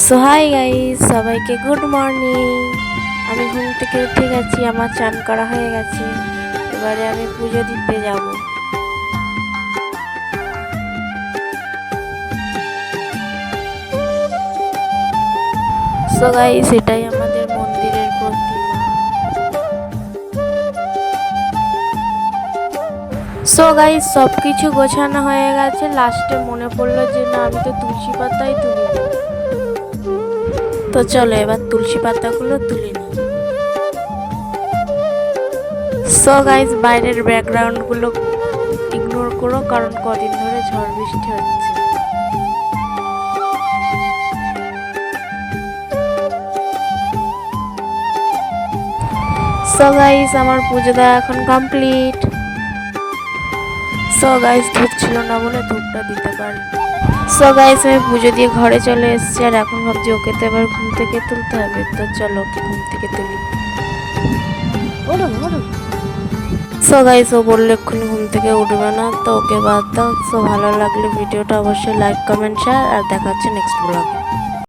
So hi guys, সবাইকে good morning. আমি ঘুম থেকে উঠে গেছি, আমার চান করা হয়ে গেছে। এবারে আমি পুজো দিতে যাব। সো গাইস, এটাই আমাদের মন্দিরের প্রতিমা। সো গাইস, সব কিছু গোছানো হয়ে গেছে। লাস্টে মনে পড়লো যে না, আমি তো তুলসী পাতাই তুলিনি। তো চলো এবার তুলসী পাতাগুলো তুলে নিই। সো গাইস, বাইরের ব্যাকগ্রাউন্ডগুলো ইগনোর করো, কারণ কদিন ধরে ঝড় বৃষ্টি হচ্ছে। সো গাইস, আমার পুজো দেওয়া এখন কমপ্লিট। সো গাইস, ধূপ ছিল না বলে ধূপটা দিতে পারি। সো গাইস, আমি পুজো দিয়ে ঘরে চলে এসেছি, আর এখন ভাবছি ওকে তো এবার ঘুম থেকে তুলতে হবে। তো চলো ওকে ঘুম থেকে তুলি। সো গাইস, ও বললো এক্ষুনি ঘুম থেকে উঠবে না, তো ওকে বাদ দাও। সো ভালো লাগলে ভিডিওটা অবশ্যই লাইক, কমেন্ট, শেয়ার, আর দেখা হচ্ছে নেক্সট ব্লগে।